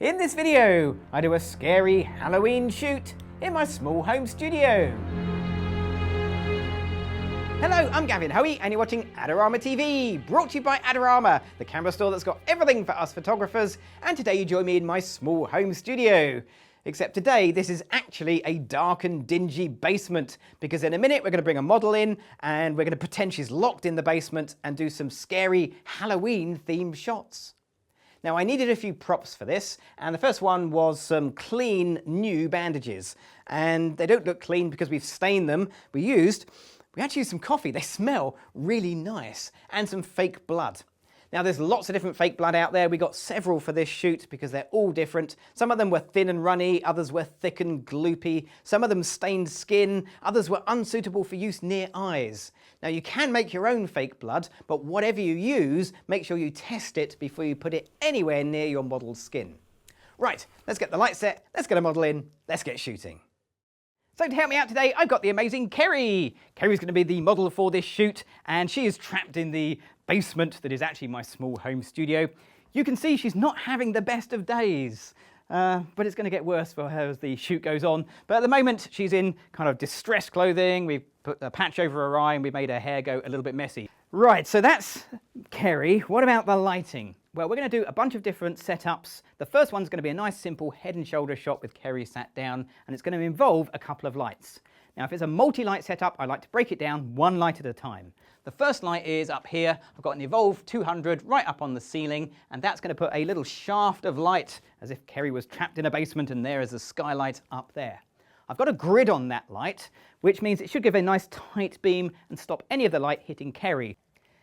In this video, I do a scary Halloween shoot in my small home studio. Hello, I'm Gavin Hoey and you're watching Adorama TV, brought to you by Adorama, the camera store that's got everything for us photographers, and today you join me in my small home studio. Except today, this is actually a dark and dingy basement, because in a minute we're going to bring a model in and we're going to pretend she's locked in the basement and do some scary Halloween themed shots. Now, I needed a few props for this, and the first one was some clean new bandages. And they don't look clean because we've stained them. We actually used some coffee. They smell really nice, and some fake blood. Now, there's lots of different fake blood out there. We got several for this shoot because they're all different. Some of them were thin and runny, others were thick and gloopy. Some of them stained skin, others were unsuitable for use near eyes. Now, you can make your own fake blood, but whatever you use, make sure you test it before you put it anywhere near your model's skin. Right, let's get the light set, let's get a model in, let's get shooting. So to help me out today, I've got the amazing Kerry. Kerry's going to be the model for this shoot, and she is trapped in the basement that is actually my small home studio. You can see she's not having the best of days, but it's going to get worse for her as the shoot goes on. But at the moment, she's in kind of distressed clothing. We've put a patch over her eye and we made her hair go a little bit messy. Right, so that's Kerry. What about the lighting? Well, we're going to do a bunch of different setups. The first one's going to be a nice simple head and shoulder shot with Kerry sat down, and it's going to involve a couple of lights. Now, if it's a multi-light setup, I like to break it down one light at a time. The first light is up here. I've got an eVOLV 200 right up on the ceiling, and that's going to put a little shaft of light as if Kerry was trapped in a basement, and there is a skylight up there. I've got a grid on that light, which means it should give a nice tight beam and stop any of the light hitting Kerry.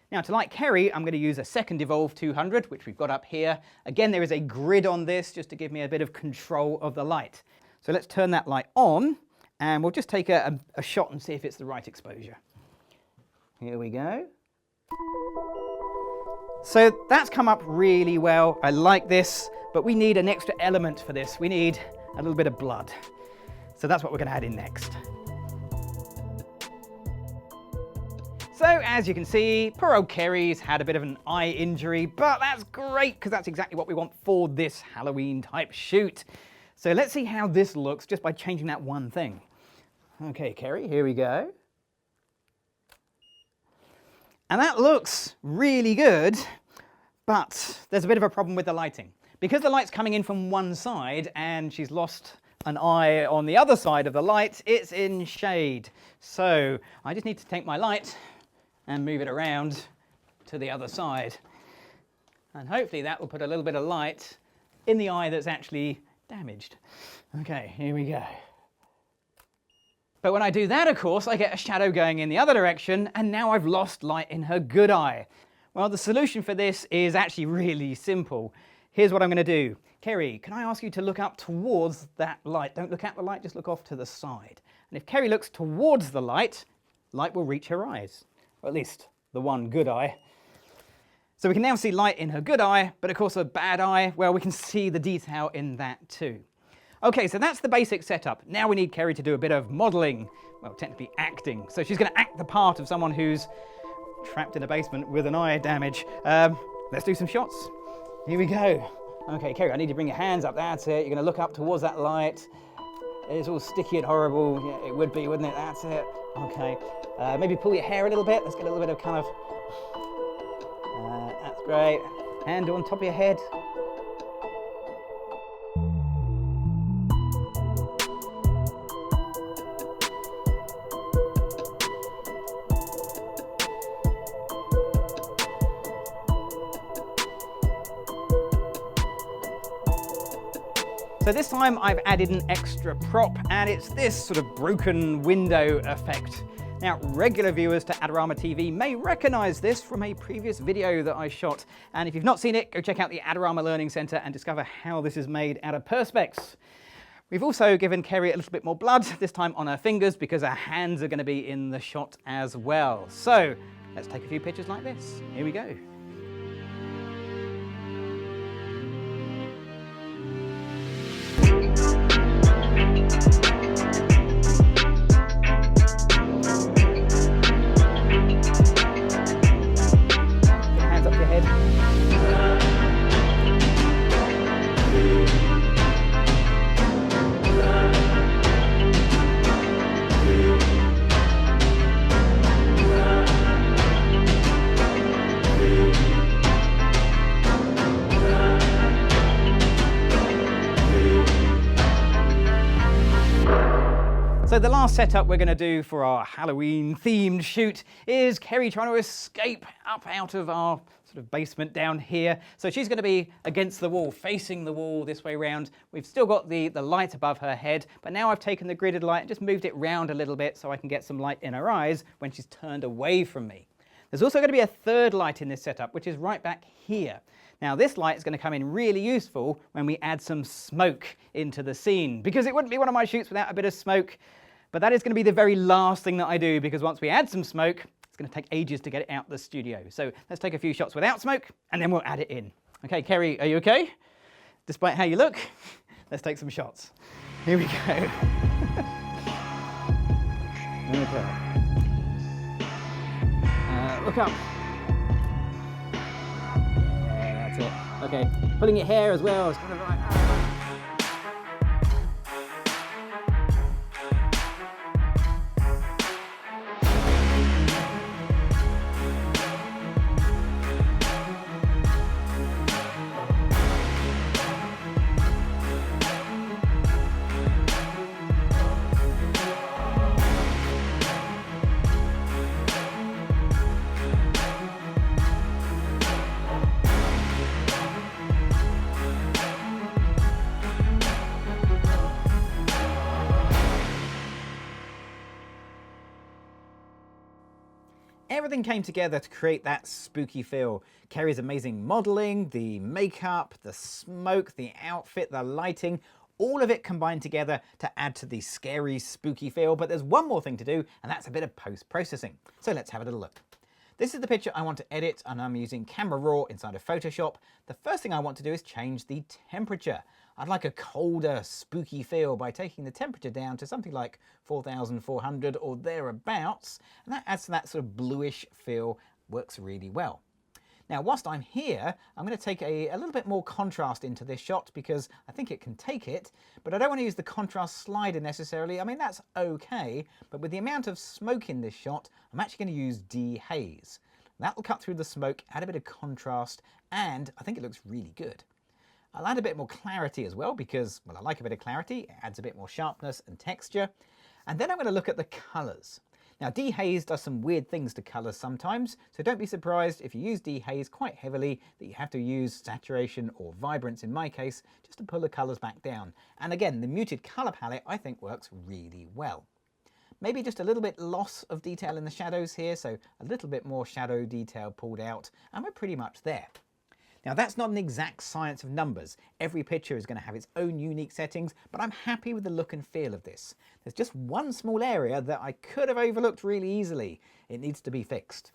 Now, to light Kerry, I'm going to use a second eVOLV 200, which we've got up here. Again, there is a grid on this just to give me a bit of control of the light. So let's turn that light on, and we'll just take a shot and see if it's the right exposure. Here we go. So that's come up really well. I like this, but we need an extra element for this. We need a little bit of blood. So that's what we're going to add in next. So as you can see, poor old Kerry's had a bit of an eye injury, but that's great because that's exactly what we want for this Halloween type shoot. So let's see how this looks just by changing that one thing. Okay, Kerry, here we go. And that looks really good, but there's a bit of a problem with the lighting. Because the light's coming in from one side and she's lost an eye on the other side of the light, it's in shade. So I just need to take my light and move it around to the other side. And hopefully that will put a little bit of light in the eye that's actually damaged. Okay, here we go. But when I do that, of course, I get a shadow going in the other direction, and now I've lost light in her good eye. Well, the solution for this is actually really simple. Here's what I'm going to do. Kerry, can I ask you to look up towards that light? Don't look at the light, just look off to the side. And if Kerry looks towards the light will reach her eyes. Or at least the one good eye. So we can now see light in her good eye, but of course her bad eye, well, we can see the detail in that too. Okay, so that's the basic setup. Now we need Kerry to do a bit of modelling. Well, technically acting. So she's going to act the part of someone who's trapped in a basement with an eye damage. Let's do some shots. Here we go. Okay, Kerry, I need you to bring your hands up. That's it. You're going to look up towards that light. It's all sticky and horrible. Yeah, it would be, wouldn't it? That's it. Okay. Maybe pull your hair a little bit. Let's get a little bit of kind of... that's great. Hand on top of your head. So this time I've added an extra prop, and it's this sort of broken window effect. Now, regular viewers to Adorama TV may recognize this from a previous video that I shot. And if you've not seen it, go check out the Adorama Learning Center and discover how this is made out of Perspex. We've also given Kerry a little bit more blood, this time on her fingers, because her hands are going to be in the shot as well. So let's take a few pictures like this. Here we go. Hands up your head. So the last setup we're going to do for our Halloween themed shoot is Kerry trying to escape up out of our sort of basement down here. So she's going to be against the wall, facing the wall this way round. We've still got the light above her head, but now I've taken the gridded light and just moved it round a little bit so I can get some light in her eyes when she's turned away from me. There's also going to be a third light in this setup, which is right back here. Now this light is going to come in really useful when we add some smoke into the scene, because it wouldn't be one of my shoots without a bit of smoke. But that is going to be the very last thing that I do, because once we add some smoke, it's going to take ages to get it out of the studio. So let's take a few shots without smoke, and then we'll add it in. Okay, Kerry, are you okay? Despite how you look, let's take some shots. Here we go. Okay. Look up. Yeah, that's it. Okay, pulling your hair as well. It's kind of like... Everything came together to create that spooky feel. Kerry's amazing modelling, the makeup, the smoke, the outfit, the lighting, all of it combined together to add to the scary, spooky feel. But there's one more thing to do, and that's a bit of post-processing. So let's have a little look. This is the picture I want to edit, and I'm using Camera Raw inside of Photoshop. The first thing I want to do is change the temperature. I'd like a colder, spooky feel by taking the temperature down to something like 4,400 or thereabouts, and that adds to that sort of bluish feel, works really well. Now, whilst I'm here, I'm going to take a little bit more contrast into this shot because I think it can take it, but I don't want to use the contrast slider necessarily. I mean, that's okay, but with the amount of smoke in this shot, I'm actually going to use dehaze. That will cut through the smoke, add a bit of contrast, and I think it looks really good. I'll add a bit more clarity as well because, well, I like a bit of clarity. It adds a bit more sharpness and texture. And then I'm going to look at the colours. Now, dehaze does some weird things to colours sometimes, so don't be surprised if you use dehaze quite heavily that you have to use saturation or vibrance in my case just to pull the colours back down. And again, the muted colour palette I think works really well. Maybe just a little bit loss of detail in the shadows here, so a little bit more shadow detail pulled out, and we're pretty much there. Now, that's not an exact science of numbers. Every picture is going to have its own unique settings, but I'm happy with the look and feel of this. There's just one small area that I could have overlooked really easily. It needs to be fixed.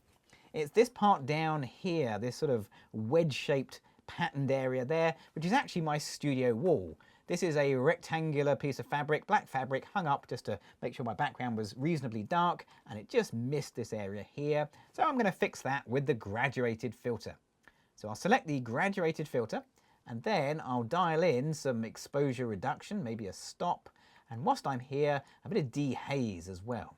It's this part down here, this sort of wedge-shaped patterned area there, which is actually my studio wall. This is a rectangular piece of fabric, black fabric, hung up just to make sure my background was reasonably dark, and it just missed this area here. So I'm going to fix that with the graduated filter. So I'll select the graduated filter, and then I'll dial in some exposure reduction, maybe a stop, and whilst I'm here, a bit of dehaze as well.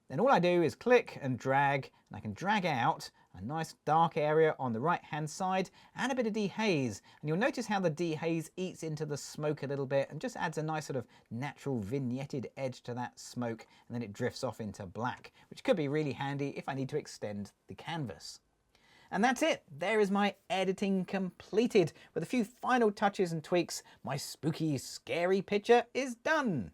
Then all I do is click and drag, and I can drag out a nice dark area on the right hand side and a bit of dehaze. And you'll notice how the dehaze eats into the smoke a little bit and just adds a nice sort of natural vignetted edge to that smoke, and then it drifts off into black, which could be really handy if I need to extend the canvas. And that's it. There is my editing completed. With a few final touches and tweaks, my spooky, scary picture is done.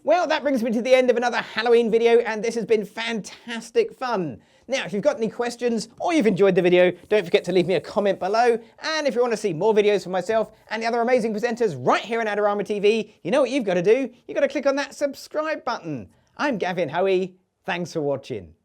Well, that brings me to the end of another Halloween video, and this has been fantastic fun. Now, if you've got any questions or you've enjoyed the video, don't forget to leave me a comment below. And if you want to see more videos from myself and the other amazing presenters right here on Adorama TV, you know what you've got to do? You've got to click on that subscribe button. I'm Gavin Hoey. Thanks for watching.